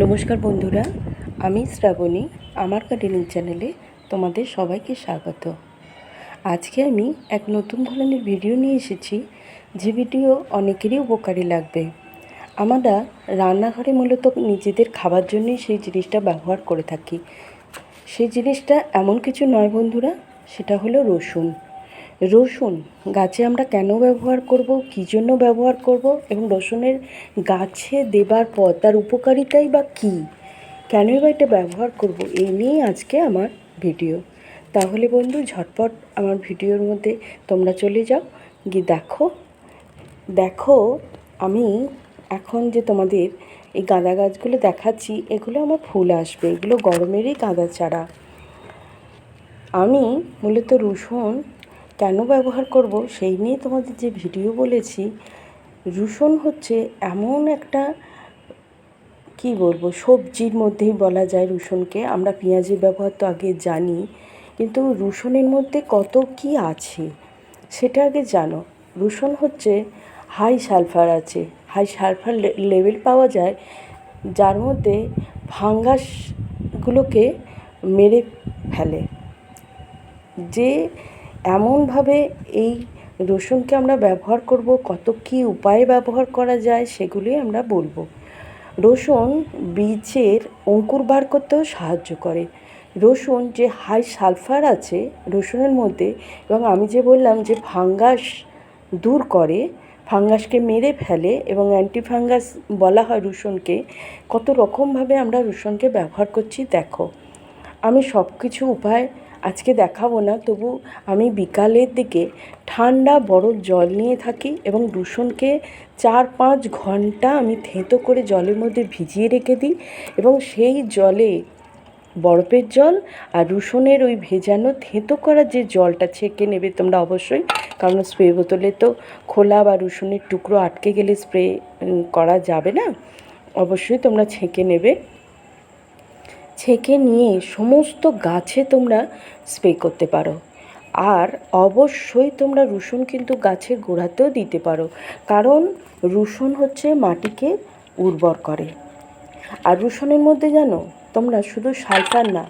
নমস্কার বন্ধুরা, আমি শ্রাবণী। আমার গার্ডেনিং চ্যানেলে তোমাদের সবাইকে স্বাগত। আজকে আমি এক নতুন ধরনের ভিডিও নিয়ে এসেছি, যে ভিডিও অনেকেরই উপকারী লাগবে। আমরা রান্নাঘরে মূলত নিজেদের খাবার জন্যই সেই জিনিসটা ব্যবহার করে থাকি। সেই জিনিসটা এমন কিছু নয় বন্ধুরা, সেটা হলো রসুন। রসুন গাছে আমরা কেন ব্যবহার করব, কী জন্য ব্যবহার করব, এবং রসুনের গাছে দেবার পর তার উপকারিতাই বা কী, কেনই বা এটা ব্যবহার করব, এই নিয়েই আজকে আমার ভিডিও। তাহলে বন্ধু, ঝটপট আমার ভিডিওর মধ্যে তোমরা চলে যাও, গিয়ে দেখো আমি এখন যে তোমাদের এই গাঁদা গাছগুলো দেখাচ্ছি, এগুলো আমার ফুল আসবে। এগুলো গরমেরই গাঁদা চারা। আমি মূলত রসুন কেন ব্যবহার করব সেই নিয়ে তোমাদের যে ভিডিও বলেছি। রসুন হচ্ছে এমন একটা, কি বলবো, সবজির মধ্যেই বলা যায় রসুনকে। আমরা পেঁয়াজের ব্যবহার তো আগে জানি, কিন্তু রসুনের মধ্যে কত কি আছে সেটা আগে জানো। রসুন হচ্ছে হাই সালফার আছে, হাই সালফার লেভেল পাওয়া যায়, যার মধ্যে ফাঙ্গাসগুলোকে মেরে ফেলে। যে এমনভাবে এই রসুনকে আমরা ব্যবহার করব, কত কী উপায়ে ব্যবহার করা যায় সেগুলি আমরা বলবো। রসুন বীজের অঙ্কুর বার করতেও সাহায্য করে। রসুন যে হাই সালফার আছে রসুনের মধ্যে, এবং আমি যে বললাম যে ফাঙ্গাস দূর করে, ফাঙ্গাসকে মেরে ফেলে, এবং অ্যান্টিফাঙ্গাস বলা হয় রসুনকে। কত রকমভাবে আমরা রসুনকে ব্যবহার করছি দেখো। আমি সব কিছু উপায় আজকে দেখাবো না, তবু আমি বিকালের দিকে ঠান্ডা বরফ জল নিয়ে থাকি, এবং রসুনকে 4-5 ঘন্টা আমি থেঁতো করে জলের মধ্যে ভিজিয়ে রেখে দিই, এবং সেই জলে বরফের জল আর রসুনের ওই ভেজানো থেঁতো করা যে জলটা ছেঁকে নেবে তোমরা অবশ্যই, কারণ স্প্রে বোতলে তো খোলা বা রসুনের টুকরো আটকে গেলে স্প্রে করা যাবে না। অবশ্যই তোমরা ছেঁকে নেবে। ছেঁকে নিয়ে সমস্ত গাছে তোমরা স্প্রে করতে পারো। আর অবশ্যই তোমরা রসুন কিন্তু গাছের গোড়াতেও দিতে পারো, কারণ রসুন হচ্ছে মাটিকে উর্বর করে। আর রসুনের মধ্যে জানো তোমরা, শুধু সালফার না,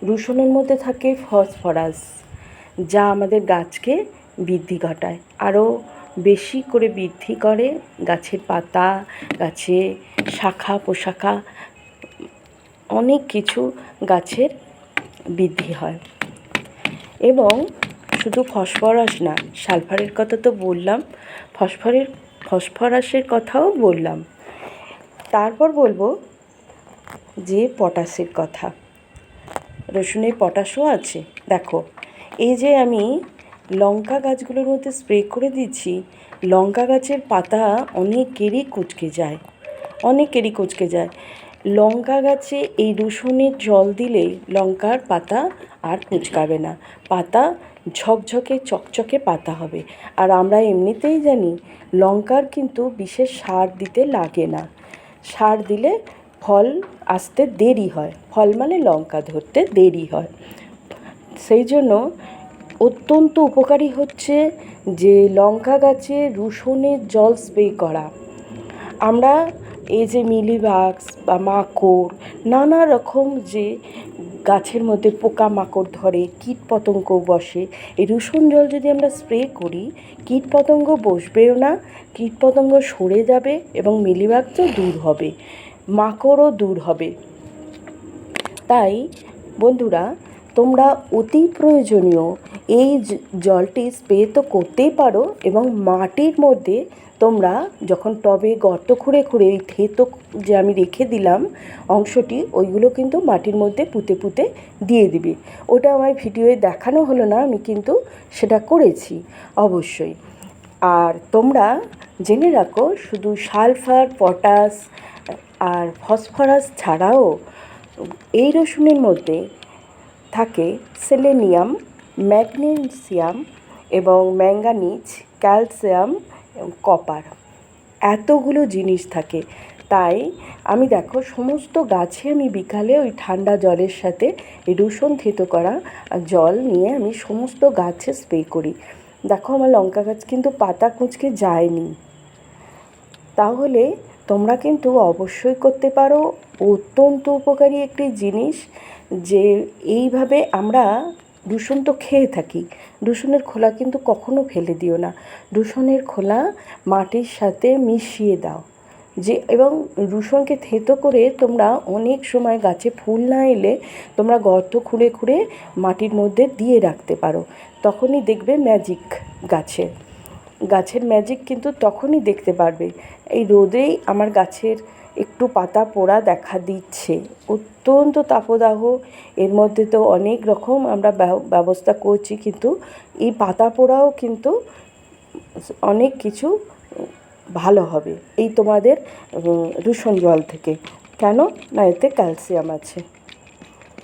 রসুনের মধ্যে থাকে ফসফরাস, যা আমাদের গাছকে বৃদ্ধি ঘটায়, আরও বেশি করে বৃদ্ধি করে। গাছের পাতা, গাছে শাখা পোশাখা, অনেক কিছু গাছের বৃদ্ধি হয়। এবং শুধু ফসফরাস না, সালফারের কথা তো বললাম, ফসফরাসের কথাও বললাম। তারপর বলবো যে পটাশের কথা। রসুনে পটাশও আছে। দেখো, এই যে আমি লঙ্কা গাছগুলোর মধ্যে স্প্রে করে দিচ্ছি, লঙ্কা গাছের পাতা অনেকেরই কুঁচকে যায়। লঙ্কা গাছে এই রসুনের জল দিলে লঙ্কার পাতা আর কুঁচকাবে না, পাতা ঝকঝকে চকচকে পাতা হবে। আর আমরা এমনিতেই জানি লঙ্কার কিন্তু বিশেষ সার দিতে লাগে না। সার দিলে ফল আসতে দেরি হয়, ফল মানে লঙ্কা ধরতে দেরি হয়। সেই জন্য অত্যন্ত উপকারী হচ্ছে যে লঙ্কা গাছে রসুনের জল স্প্রে করা। আমরা এই যে মিলিবাগ বা মাকড়, নানা রকম যে গাছের মধ্যে পোকামাকড় ধরে, কীটপতঙ্গ বসে, এই রসুন জল যদি আমরা স্প্রে করি, কীটপতঙ্গ বসবেও না, কীটপতঙ্গ সরে যাবে, এবং মিলিবাগ তো দূর হবে, মাকড়ও দূর হবে। তাই বন্ধুরা, তোমরা অতি প্রয়োজনীয় এই জলটি স্প্রে তো করতেই পারো, এবং মাটির মধ্যে তোমরা যখন টবে গর্ত খুঁড়ে ওই থেঁতো যে আমি রেখে দিলাম অংশটি, ওইগুলো কিন্তু মাটির মধ্যে পুঁতে দিয়ে দিবি। ওটা আমার ভিডিওয়ে দেখানো হলো না, আমি কিন্তু সেটা করেছি অবশ্যই। আর তোমরা জেনে রাখো, শুধু সালফার, পটাশ আর ফসফরাস ছাড়াও এই রসুনের মধ্যে থাকে সেলেনিয়াম, ম্যাগনেসিয়াম এবং ম্যাঙ্গানিজ, ক্যালসিয়াম, কপার, এতগুলো জিনিস থাকে। তাই আমি দেখো সমস্ত গাছে আমি বিকালে ওই ঠান্ডা জলের সাথে এই রসুন থেঁতো করা জল নিয়ে আমি সমস্ত গাছে স্প্রে করি। দেখো আমার লঙ্কা গাছ কিন্তু পাতা কুঁচকে যায়নি। তাহলে তোমরা কিন্তু অবশ্যই করতে পারো। অত্যন্ত উপকারী একটি জিনিস, যে এইভাবে আমরা রসুন তো খেয়ে থাকি, রসুনের খোলা কিন্তু কখনো ফেলে দিও না। রসুনের খোলা মাটির সাথে মিশিয়ে দাও, যে এবং রসুনকে থেঁতো করে তোমরা অনেক সময় গাছে ফুল না এলে তোমরা গর্ত খুঁড়ে খুঁড়ে মাটির মধ্যে দিয়ে রাখতে পারো। তখনই দেখবে ম্যাজিক, গাছের ম্যাজিক কিন্তু তখনই দেখতে পারবে। এই রোদেই আমার গাছের একটু পাতা পোড়া দেখা দিচ্ছে, অত্যন্ত তাপদাহ, এর মধ্যে তো অনেক রকম আমরা ব্যবস্থা করছি, কিন্তু এই পাতা পোড়াও কিন্তু অনেক কিছু ভালো হবে এই তোমাদের রসুন জল থেকে। কেন না, এতে ক্যালসিয়াম আছে।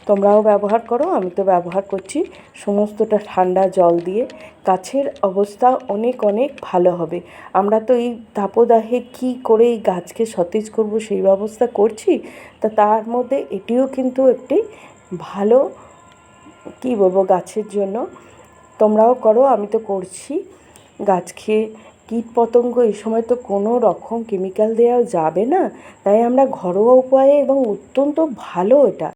তোমরাও ব্যবহার করো, আমি তো ব্যবহার করছি। সমস্তটা ঠান্ডা জল দিয়ে গাছের অবস্থা অনেক অনেক ভালো হবে। আমরা তো এই তাপদাহে কী করে এই গাছকে সতেজ করব সেই ব্যবস্থা করছি, তার মধ্যে এটিও কিন্তু একটি ভালো, কী বলবো, গাছের জন্য। তোমরাও করো, আমি তো করছি। গাছকে কীটপতঙ্গ এই সময় তো কোনো রকম কেমিক্যাল দেওয়া যাবে না, তাই আমরা ঘরোয়া উপায়ে, এবং অত্যন্ত ভালো এটা।